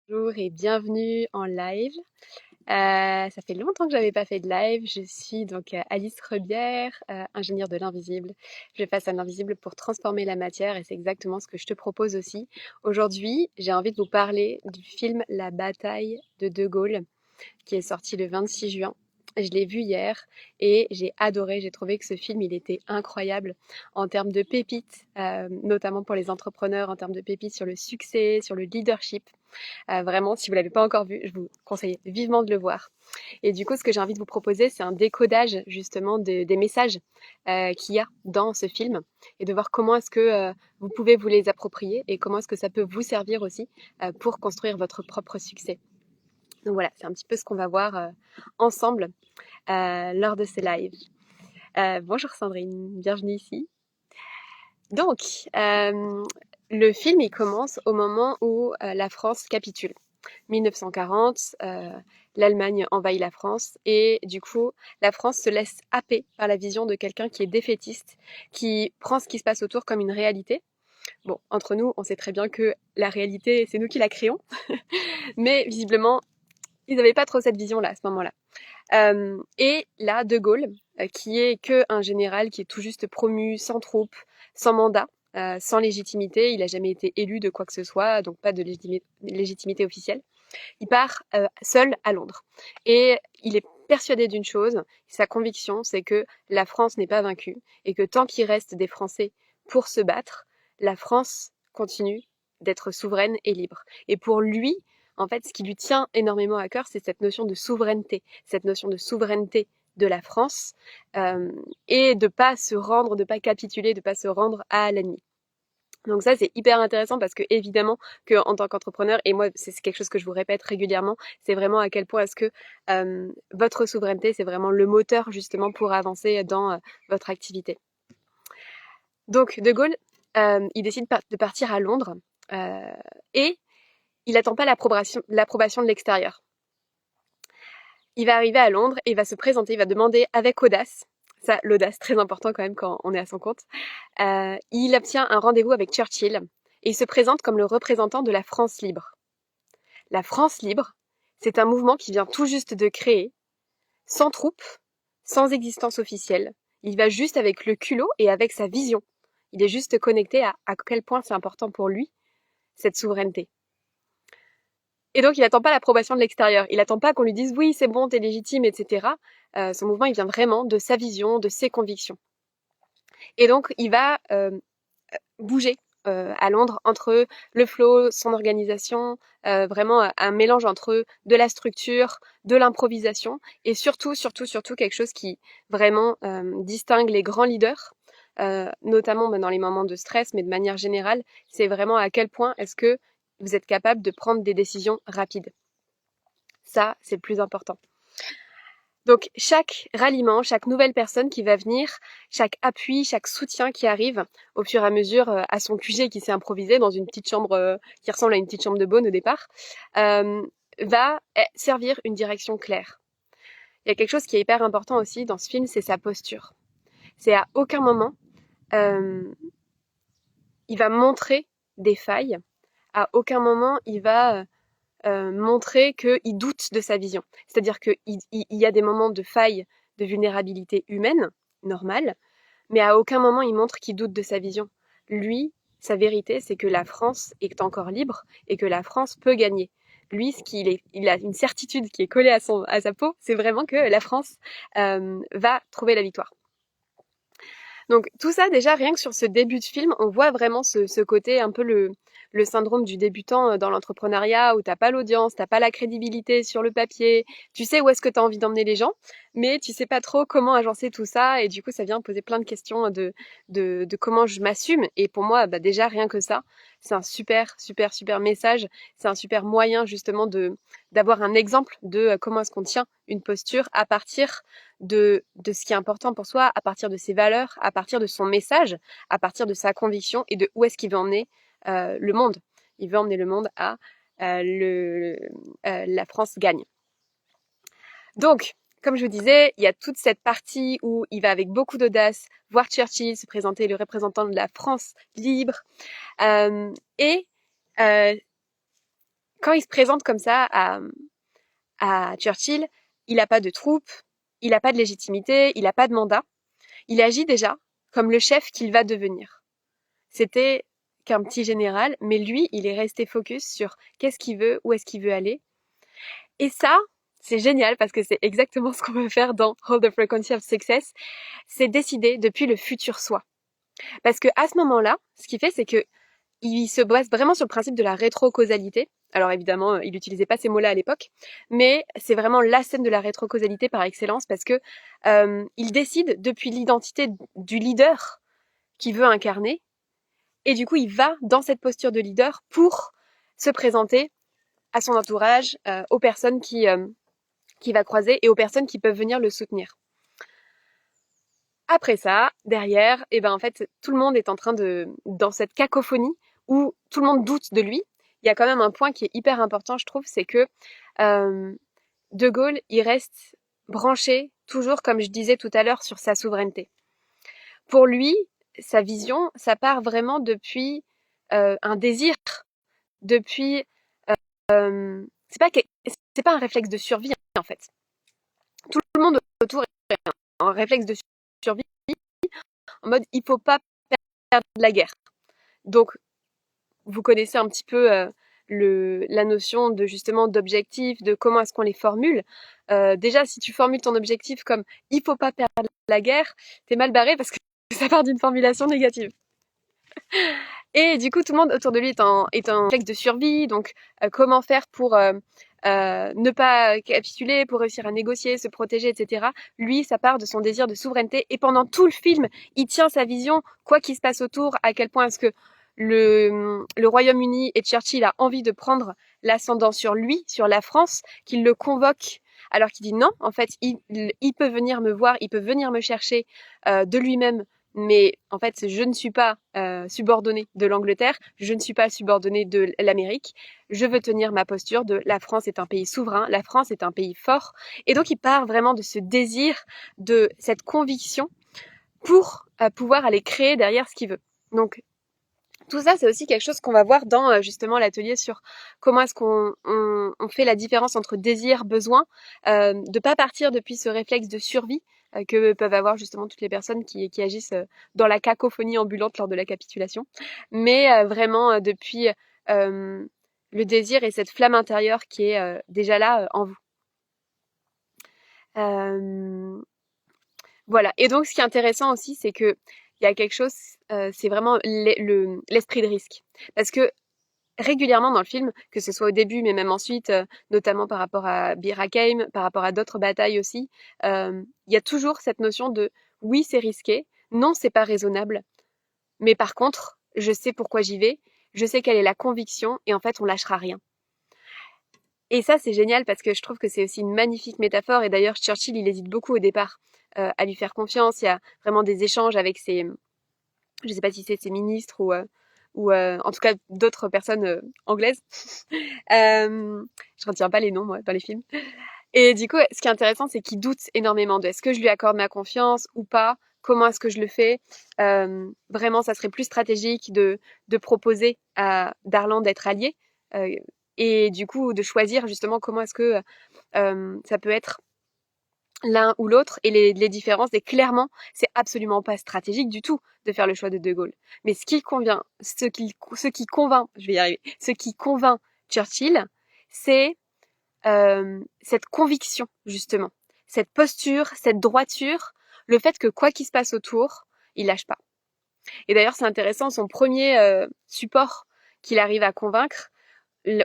Bonjour et bienvenue en live. Ça fait longtemps que j'avais pas fait de live. Je suis donc Alice Rebière, ingénieure de l'invisible. Je passe à l'invisible pour transformer la matière et c'est exactement ce que je te propose aussi. Aujourd'hui, j'ai envie de vous parler du film La bataille de Gaulle qui est sorti le 26 juin. Je l'ai vu hier et j'ai adoré. J'ai trouvé que ce film, il était incroyable en termes de pépites, notamment pour les entrepreneurs, en termes de pépites sur le succès, sur le leadership. Vraiment, si vous l'avez pas encore vu, je vous conseille vivement de le voir. Et du coup, ce que j'ai envie de vous proposer, c'est un décodage justement des messages qu'il y a dans ce film et de voir comment est-ce que vous pouvez vous les approprier et comment est-ce que ça peut vous servir aussi pour construire votre propre succès. Donc voilà, c'est un petit peu ce qu'on va voir ensemble lors de ce live. Bonjour Sandrine, bienvenue ici. Donc, le film, il commence au moment où la France capitule. 1940, l'Allemagne envahit la France et du coup, la France se laisse happer par la vision de quelqu'un qui est défaitiste, qui prend ce qui se passe autour comme une réalité. Bon, entre nous, on sait très bien que la réalité, c'est nous qui la créons, mais visiblement, ils n'avaient pas trop cette vision-là à ce moment-là. Et là, De Gaulle, qui est que un général qui est tout juste promu, sans troupes, sans mandat, sans légitimité, il n'a jamais été élu de quoi que ce soit, donc pas de légitimité officielle. Il part seul à Londres. Et il est persuadé d'une chose, sa conviction, c'est que la France n'est pas vaincue et que tant qu'il reste des Français pour se battre, la France continue d'être souveraine et libre. Et pour lui, en fait, ce qui lui tient énormément à cœur, c'est cette notion de souveraineté de la France et de pas se rendre, de pas capituler, de pas se rendre à l'ennemi. Donc ça, c'est hyper intéressant parce que évidemment que en tant qu'entrepreneur, et moi c'est quelque chose que je vous répète régulièrement, c'est vraiment à quel point est-ce que votre souveraineté, c'est vraiment le moteur justement pour avancer dans votre activité. Donc De Gaulle, il décide de partir à Londres euh, et il n'attend pas l'approbation de l'extérieur. Il va arriver à Londres et il va se présenter, il va demander avec audace, ça l'audace très important quand même quand on est à son compte, il obtient un rendez-vous avec Churchill et il se présente comme le représentant de la France libre. La France libre, c'est un mouvement qui vient tout juste de créer, sans troupes, sans existence officielle. Il va juste avec le culot et avec sa vision. Il est juste connecté à quel point c'est important pour lui, cette souveraineté. Et donc, il n'attend pas l'approbation de l'extérieur. Il n'attend pas qu'on lui dise oui, c'est bon, t'es légitime, etc. Son mouvement, il vient vraiment de sa vision, de ses convictions. Et donc, il va bouger à Londres entre le flow, son organisation, vraiment un mélange entre de la structure, de l'improvisation et surtout quelque chose qui vraiment distingue les grands leaders, notamment dans les moments de stress, mais de manière générale, c'est vraiment à quel point est-ce que vous êtes capable de prendre des décisions rapides. Ça, c'est le plus important. Donc chaque ralliement, chaque nouvelle personne qui va venir, chaque appui, chaque soutien qui arrive au fur et à mesure à son QG qui s'est improvisé dans une petite chambre qui ressemble à une petite chambre de bonne au départ, va servir une direction claire. Il y a quelque chose qui est hyper important aussi dans ce film, c'est sa posture. C'est à aucun moment il va montrer des failles, à aucun moment il va montrer qu'il doute de sa vision. C'est-à-dire qu'il y a des moments de faille, de vulnérabilité humaine, normale, mais à aucun moment il montre qu'il doute de sa vision. Lui, sa vérité, c'est que la France est encore libre et que la France peut gagner. Lui, il a une certitude qui est collée à sa peau, c'est vraiment que la France va trouver la victoire. Donc tout ça, déjà, rien que sur ce début de film, on voit vraiment ce côté un peu le syndrome du débutant dans l'entrepreneuriat où t'as pas l'audience, t'as pas la crédibilité sur le papier, tu sais où est-ce que t'as envie d'emmener les gens, mais tu sais pas trop comment agencer tout ça et du coup ça vient poser plein de questions de comment je m'assume et pour moi bah, déjà rien que ça, c'est un super message, c'est un super moyen justement d'avoir un exemple de comment est-ce qu'on tient une posture à partir de ce qui est important pour soi, à partir de ses valeurs, à partir de son message, à partir de sa conviction et de où est-ce qu'il veut emmener le monde. Il veut emmener le monde à la France gagne. Donc, comme je vous disais, il y a toute cette partie où il va avec beaucoup d'audace voir Churchill se présenter le représentant de la France libre. Et quand quand il se présente comme ça à Churchill, il n'a pas de troupes, il n'a pas de légitimité, il n'a pas de mandat. Il agit déjà comme le chef qu'il va devenir. C'était qu'un petit général, mais lui, il est resté focus sur qu'est-ce qu'il veut, où est-ce qu'il veut aller. Et ça, c'est génial parce que c'est exactement ce qu'on veut faire dans Hold the Frequency of Success. C'est décider depuis le futur soi. Parce que à ce moment-là, ce qu'il fait, c'est que il se base vraiment sur le principe de la rétrocausalité. Alors évidemment, il n'utilisait pas ces mots-là à l'époque, mais c'est vraiment la scène de la rétrocausalité par excellence parce que il décide depuis l'identité du leader qu'il veut incarner, et du coup, il va dans cette posture de leader pour se présenter à son entourage, aux personnes qui va croiser et aux personnes qui peuvent venir le soutenir. Après ça, derrière, en fait, tout le monde est en train dans cette cacophonie où tout le monde doute de lui. Il y a quand même un point qui est hyper important, je trouve, c'est que De Gaulle, il reste branché, toujours comme je disais tout à l'heure, sur sa souveraineté. Pour lui, sa vision, ça part vraiment depuis un désir, depuis c'est pas un réflexe de survie en fait. Tout le monde autour est un réflexe de survie en mode il faut pas perdre la guerre. Donc vous connaissez un petit peu la notion de justement d'objectif, de comment est-ce qu'on les formule. Déjà, si tu formules ton objectif comme il faut pas perdre la guerre, t'es mal barré parce que ça part d'une formulation négative. Et du coup, tout le monde autour de lui est en réflexe de survie. Donc, comment faire pour ne pas capituler, pour réussir à négocier, se protéger, etc. Lui, ça part de son désir de souveraineté. Et pendant tout le film, il tient sa vision, quoi qu'il se passe autour, à quel point est-ce que le Royaume-Uni et Churchill a envie de prendre l'ascendant sur lui, sur la France, qu'il le convoque, alors qu'il dit non, en fait, il peut venir me voir, il peut venir me chercher de lui-même, mais en fait, je ne suis pas subordonnée de l'Angleterre, je ne suis pas subordonnée de l'Amérique, je veux tenir ma posture de la France est un pays souverain, la France est un pays fort, et donc il part vraiment de ce désir, de cette conviction pour pouvoir aller créer derrière ce qu'il veut. Donc, tout ça, c'est aussi quelque chose qu'on va voir dans justement l'atelier sur comment est-ce qu'on fait la différence entre désir, besoin, de pas partir depuis ce réflexe de survie que peuvent avoir justement toutes les personnes qui agissent dans la cacophonie ambulante lors de la capitulation, mais vraiment depuis le désir et cette flamme intérieure qui est déjà là en vous. Voilà. Et donc, ce qui est intéressant aussi, c'est que il y a quelque chose, c'est vraiment l'esprit de risque. Parce que régulièrement dans le film, que ce soit au début, mais même ensuite, notamment par rapport à Bir Hakeim, par rapport à d'autres batailles aussi, il y a toujours cette notion de oui, c'est risqué, non, c'est pas raisonnable, mais par contre, je sais pourquoi j'y vais, je sais quelle est la conviction, et en fait, on lâchera rien. Et ça, c'est génial parce que je trouve que c'est aussi une magnifique métaphore. Et d'ailleurs, Churchill, il hésite beaucoup au départ à lui faire confiance. Il y a vraiment des échanges avec je sais pas si c'est ses ministres ou en tout cas d'autres personnes anglaises. Je retiens pas les noms, moi, dans les films. Et du coup, ce qui est intéressant, c'est qu'il doute énormément de est-ce que je lui accorde ma confiance ou pas, comment est-ce que je le fais. Vraiment, ça serait plus stratégique de proposer à Darlan d'être allié. Et du coup, de choisir justement comment est-ce que ça peut être l'un ou l'autre et les différences. Et clairement, c'est absolument pas stratégique du tout de faire le choix de De Gaulle. Mais ce qui convient, ce qui convainc, je vais y arriver, ce qui convainc Churchill, c'est cette conviction, justement. Cette posture, cette droiture, le fait que quoi qu'il se passe autour, il lâche pas. Et d'ailleurs, c'est intéressant, son premier support qu'il arrive à convaincre,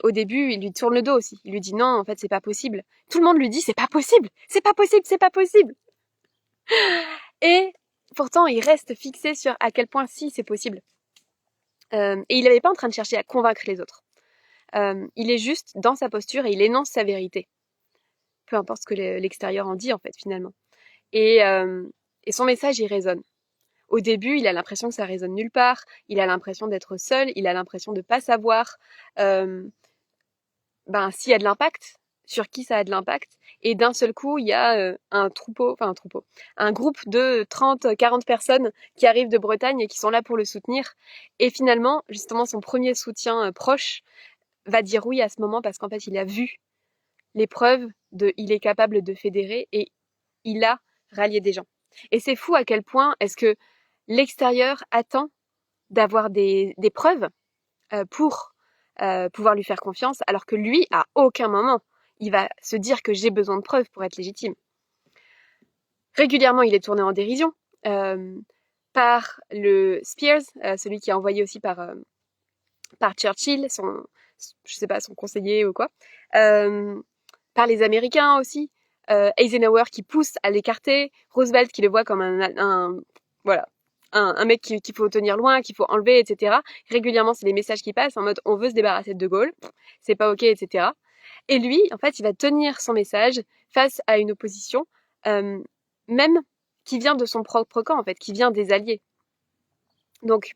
au début, il lui tourne le dos aussi. Il lui dit non, en fait, c'est pas possible. Tout le monde lui dit c'est pas possible, c'est pas possible, c'est pas possible. Et pourtant, il reste fixé sur à quel point si c'est possible. Et il n'avait pas en train de chercher à convaincre les autres. Il est juste dans sa posture et il énonce sa vérité. Peu importe ce que l'extérieur en dit, en fait, finalement. Et son message, il résonne. Au début, il a l'impression que ça résonne nulle part. Il a l'impression d'être seul. Il a l'impression de pas savoir s'il y a de l'impact, sur qui ça a de l'impact. Et d'un seul coup, il y a un groupe de 30, 40 personnes qui arrivent de Bretagne et qui sont là pour le soutenir. Et finalement, justement, son premier soutien proche, va dire oui à ce moment parce qu'en fait, il a vu les preuves il est capable de fédérer et il a rallié des gens. Et c'est fou à quel point est-ce que l'extérieur attend d'avoir des preuves pour pouvoir lui faire confiance, alors que lui, à aucun moment, il va se dire que j'ai besoin de preuves pour être légitime. Régulièrement, il est tourné en dérision par le Spears, celui qui est envoyé aussi par Churchill, je sais pas, son conseiller ou quoi, par les Américains aussi, Eisenhower qui pousse à l'écarter, Roosevelt qui le voit comme voilà, un mec qu'il faut tenir loin, qu'il faut enlever, etc. Régulièrement, c'est les messages qui passent en mode on veut se débarrasser de De Gaulle, c'est pas ok, etc. Et lui, en fait, il va tenir son message face à une opposition, même qui vient de son propre camp, en fait, qui vient des alliés. Donc,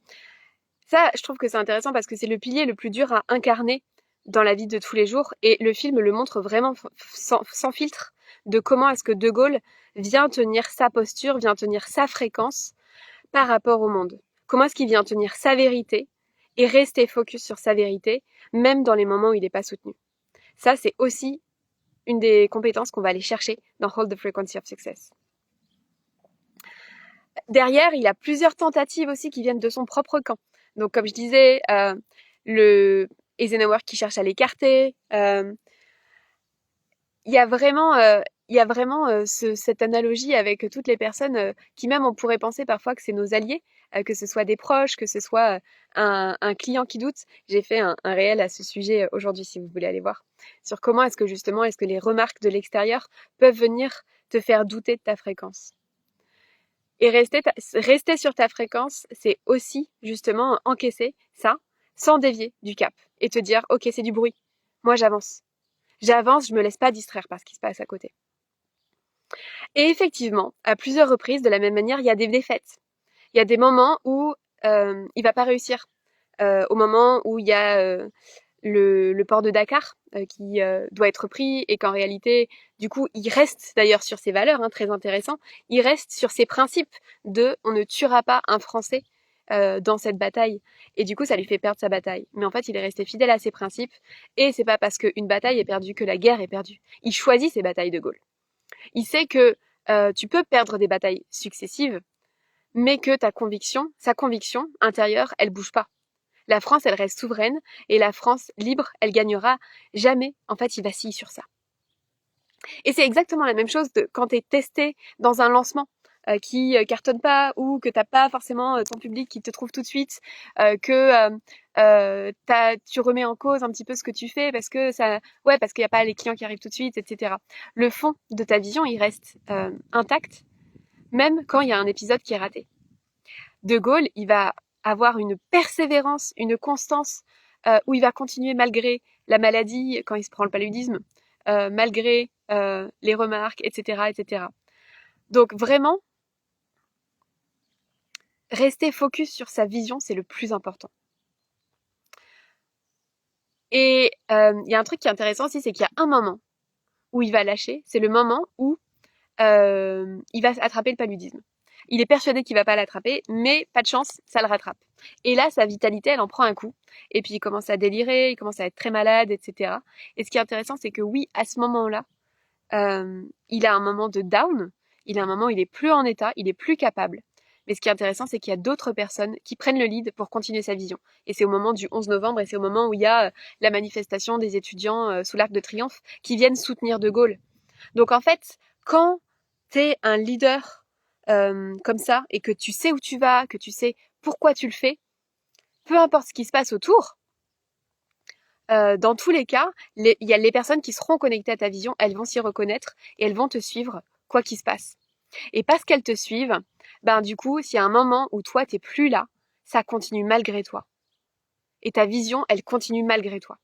ça, je trouve que c'est intéressant parce que c'est le pilier le plus dur à incarner dans la vie de tous les jours et le film le montre vraiment sans filtre de comment est-ce que De Gaulle vient tenir sa posture, vient tenir sa fréquence par rapport au monde. Comment est-ce qu'il vient tenir sa vérité et rester focus sur sa vérité, même dans les moments où il n'est pas soutenu. Ça, c'est aussi une des compétences qu'on va aller chercher dans Hold the Frequency of Success. Derrière, il y a plusieurs tentatives aussi qui viennent de son propre camp. Donc, comme je disais, le Eisenhower qui cherche à l'écarter. Il y a vraiment, cette analogie avec toutes les personnes qui même on pourrait penser parfois que c'est nos alliés, que ce soit des proches, que ce soit un client qui doute. J'ai fait un réel à ce sujet aujourd'hui, si vous voulez aller voir, sur comment est-ce que les remarques de l'extérieur peuvent venir te faire douter de ta fréquence. Et rester sur ta fréquence, c'est aussi justement encaisser ça sans dévier du cap et te dire ok, c'est du bruit, moi j'avance, je me laisse pas distraire par ce qui se passe à côté. Et effectivement, à plusieurs reprises, de la même manière, il y a des défaites. Il y a des moments où il va pas réussir, au moment où il y a le port de Dakar qui doit être pris et qu'en réalité, du coup, il reste d'ailleurs sur ses valeurs, très intéressant, il reste sur ses principes de on ne tuera pas un Français dans cette bataille. Et du coup, ça lui fait perdre sa bataille. Mais en fait, il est resté fidèle à ses principes et c'est pas parce qu'une bataille est perdue que la guerre est perdue. Il choisit ses batailles de Gaulle. Il sait que tu peux perdre des batailles successives, mais que sa conviction intérieure, elle bouge pas. La France, elle reste souveraine et la France libre, elle gagnera jamais. En fait, il vacille sur ça. Et c'est exactement la même chose quand tu es testé dans un lancement qui cartonne pas ou que t'as pas forcément ton public qui te trouve tout de suite, que tu remets en cause un petit peu ce que tu fais parce qu'il n'y a pas les clients qui arrivent tout de suite, etc. Le fond de ta vision, il reste intact, même quand il y a un épisode qui est raté. De Gaulle, il va avoir une persévérance, une constance, où il va continuer malgré la maladie, quand il se prend le paludisme, malgré les remarques, etc., etc. Donc vraiment, rester focus sur sa vision, c'est le plus important. Et il y a un truc qui est intéressant aussi, c'est qu'il y a un moment où il va lâcher, c'est le moment où il va attraper le paludisme. Il est persuadé qu'il va pas l'attraper, mais pas de chance, ça le rattrape. Et là, sa vitalité, elle en prend un coup. Et puis il commence à délirer, il commence à être très malade, etc. Et ce qui est intéressant, c'est que oui, à ce moment-là, il a un moment de down, il a un moment où il est plus en état, il est plus capable. Mais ce qui est intéressant, c'est qu'il y a d'autres personnes qui prennent le lead pour continuer sa vision. Et c'est au moment du 11 novembre, et c'est au moment où il y a la manifestation des étudiants sous l'Arc de Triomphe qui viennent soutenir De Gaulle. Donc en fait, quand t'es un leader comme ça et que tu sais où tu vas, que tu sais pourquoi tu le fais, peu importe ce qui se passe autour, dans tous les cas, il y a les personnes qui seront connectées à ta vision, elles vont s'y reconnaître et elles vont te suivre quoi qu'il se passe. Et parce qu'elles te suivent, ben du coup, s'il y a un moment où toi t'es plus là, ça continue malgré toi. Et ta vision, elle continue malgré toi.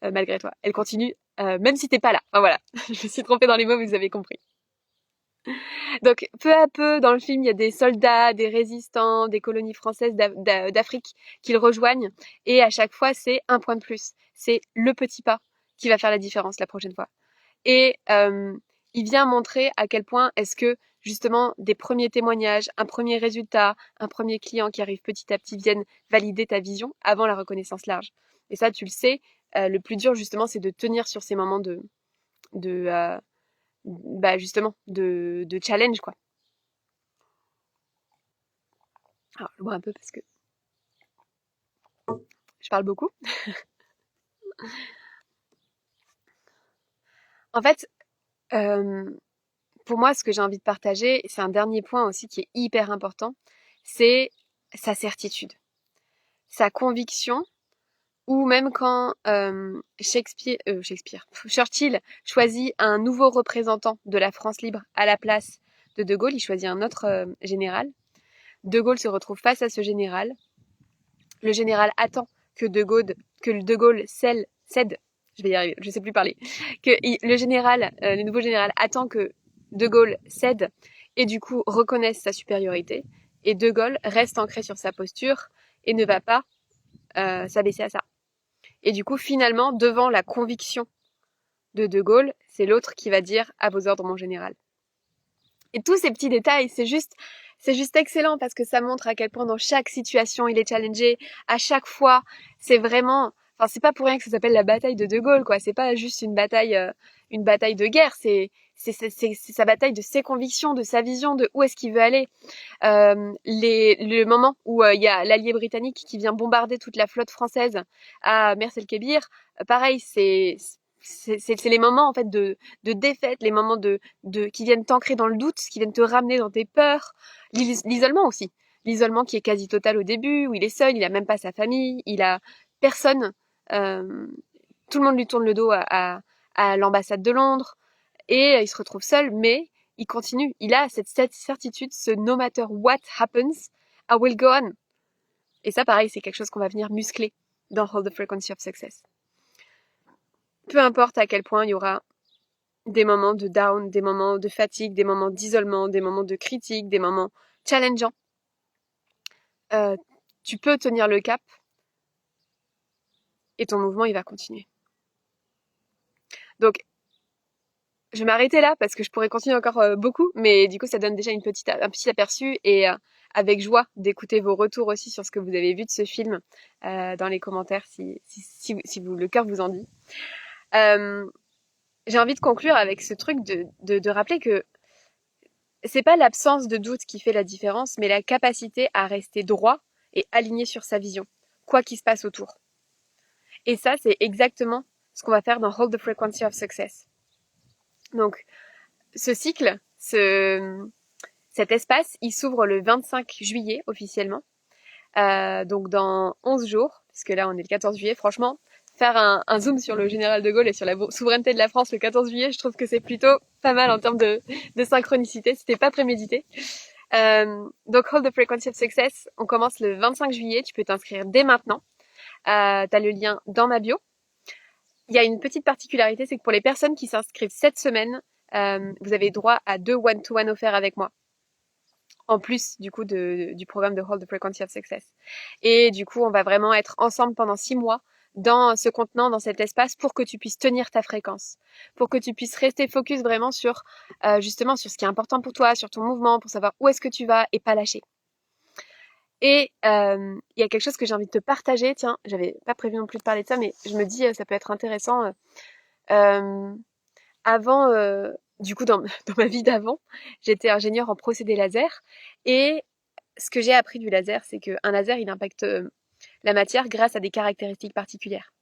Malgré toi. Elle continue même si t'es pas là. Enfin voilà, je me suis trompée dans les mots, mais vous avez compris. Donc, peu à peu, dans le film, il y a des soldats, des résistants, des colonies françaises d'Afrique qui le rejoignent. Et à chaque fois, c'est un point de plus. C'est le petit pas qui va faire la différence la prochaine fois. Et il vient montrer à quel point est-ce que, justement, des premiers témoignages, un premier résultat, un premier client qui arrive petit à petit viennent valider ta vision avant la reconnaissance large. Et ça, tu le sais, le plus dur, justement, c'est de tenir sur ces moments de justement, de challenge, quoi. Alors, je bois un peu parce que je parle beaucoup. En fait, euh, pour moi, ce que j'ai envie de partager, c'est un dernier point aussi qui est hyper important, c'est sa certitude, sa conviction, ou même quand Churchill choisit un nouveau représentant de la France libre à la place de Gaulle, il choisit un autre général. De Gaulle se retrouve face à ce général. Le général attend que De Gaulle cède, je vais y arriver, je sais plus parler, le nouveau général attend que De Gaulle cède et du coup reconnaisse sa supériorité. Et De Gaulle reste ancré sur sa posture et ne va pas s'abaisser à ça. Et du coup, finalement, devant la conviction De Gaulle, c'est l'autre qui va dire à vos ordres, mon général. Et tous ces petits détails, c'est juste excellent parce que ça montre à quel point dans chaque situation il est challengé. À chaque fois, c'est vraiment, enfin, c'est pas pour rien que ça s'appelle la bataille de Gaulle, quoi. C'est pas juste une bataille de guerre. C'est sa bataille de ses convictions, de sa vision, de où est-ce qu'il veut aller. Le moment où il y a l'allié britannique qui vient bombarder toute la flotte française à Mers el-Kébir, pareil, c'est les moments en fait de défaite, les moments qui viennent t'ancrer dans le doute, qui viennent te ramener dans tes peurs, l'isolement aussi, l'isolement qui est quasi total au début, où il est seul, il a même pas sa famille, il a personne, euh, tout le monde lui tourne le dos à l'ambassade de Londres et il se retrouve seul, mais il continue, il a cette certitude, ce no matter what happens, I will go on. Et ça pareil, c'est quelque chose qu'on va venir muscler dans Hold the Frequency of Success. Peu importe à quel point il y aura des moments de down, des moments de fatigue, des moments d'isolement, des moments de critique, des moments challengeants. Tu peux tenir le cap et ton mouvement, il va continuer. Donc, je vais m'arrêter là parce que je pourrais continuer encore beaucoup, mais du coup, ça donne déjà un petit aperçu et avec joie d'écouter vos retours aussi sur ce que vous avez vu de ce film dans les commentaires si le cœur vous en dit. J'ai envie de conclure avec ce truc de rappeler que c'est pas l'absence de doute qui fait la différence, mais la capacité à rester droit et aligné sur sa vision, quoi qu'il se passe autour. Et ça, c'est exactement ce qu'on va faire dans Hold the Frequency of Success. Donc, ce cycle, cet espace, il s'ouvre le 25 juillet officiellement. Donc dans 11 jours, puisque là on est le 14 juillet, franchement, faire un zoom sur le général de Gaulle et sur la souveraineté de la France le 14 juillet, je trouve que c'est plutôt pas mal en termes de synchronicité, c'était pas prémédité. Donc Hold the Frequency of Success, on commence le 25 juillet, tu peux t'inscrire dès maintenant. T'as le lien dans ma bio. Il y a une petite particularité, c'est que pour les personnes qui s'inscrivent cette semaine, vous avez droit à 2 one-to-one offerts avec moi. En plus du coup du programme de Hold the Frequency of Success. Et du coup, on va vraiment être ensemble pendant 6 mois dans ce contenant, dans cet espace, pour que tu puisses tenir ta fréquence, pour que tu puisses rester focus vraiment sur justement sur ce qui est important pour toi, sur ton mouvement, pour savoir où est-ce que tu vas et pas lâcher. Et il y a quelque chose que j'ai envie de te partager. Tiens, j'avais pas prévu non plus de parler de ça, mais je me dis ça peut être intéressant. Avant, du coup, dans ma vie d'avant, j'étais ingénieure en procédés laser. Et ce que j'ai appris du laser, c'est qu'un laser, il impacte la matière grâce à des caractéristiques particulières.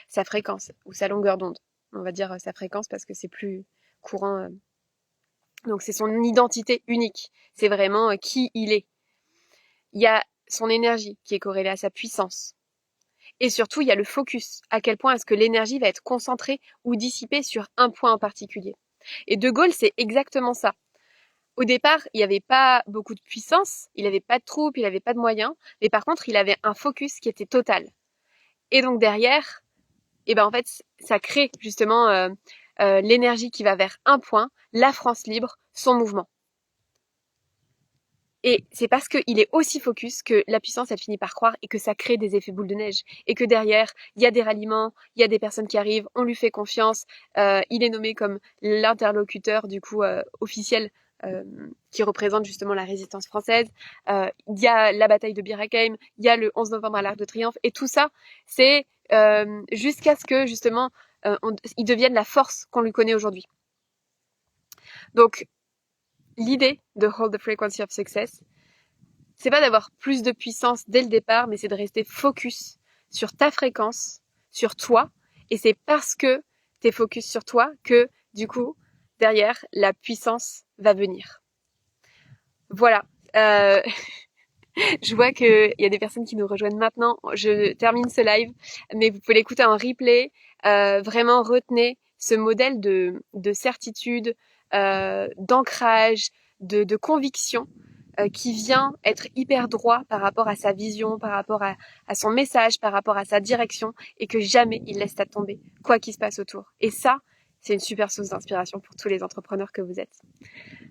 Sa fréquence ou sa longueur d'onde. On va dire sa fréquence parce que c'est plus courant. Donc c'est son identité unique. C'est vraiment qui il est. Il y a son énergie qui est corrélée à sa puissance. Et surtout, il y a le focus. À quel point est-ce que l'énergie va être concentrée ou dissipée sur un point en particulier. Et De Gaulle, c'est exactement ça. Au départ, il n'y avait pas beaucoup de puissance, il n'avait pas de troupes, il n'avait pas de moyens, mais par contre, il avait un focus qui était total. Et donc derrière, en fait, ça crée justement l'énergie qui va vers un point, la France libre, son mouvement. Et c'est parce qu'il est aussi focus que la puissance, elle finit par croire et que ça crée des effets boule de neige. Et que derrière, il y a des ralliements, il y a des personnes qui arrivent, on lui fait confiance. Il est nommé comme l'interlocuteur du coup officiel qui représente justement la résistance française. Il y a la bataille de Bir Hakeim, il y a le 11 novembre à l'Arc de Triomphe. Et tout ça, c'est jusqu'à ce que justement il devienne la force qu'on lui connaît aujourd'hui. Donc l'idée de Hold the Frequency of Success, c'est pas d'avoir plus de puissance dès le départ, mais c'est de rester focus sur ta fréquence, sur toi, et c'est parce que t'es focus sur toi que, du coup, derrière, la puissance va venir. Voilà. Je vois qu'il y a des personnes qui nous rejoignent maintenant. Je termine ce live, mais vous pouvez l'écouter en replay. Vraiment, retenez ce modèle de certitude, d'ancrage, de conviction qui vient être hyper droit par rapport à sa vision, par rapport à son message, par rapport à sa direction, et que jamais il laisse ça tomber, quoi qu'il se passe autour. Et ça, c'est une super source d'inspiration pour tous les entrepreneurs que vous êtes.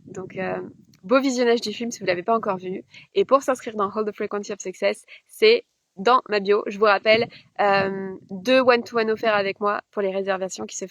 Donc, beau visionnage du film si vous ne l'avez pas encore vu. Et pour s'inscrire dans Hold the Frequency of Success, c'est dans ma bio. Je vous rappelle, 2 one-to-one offerts avec moi pour les réservations qui se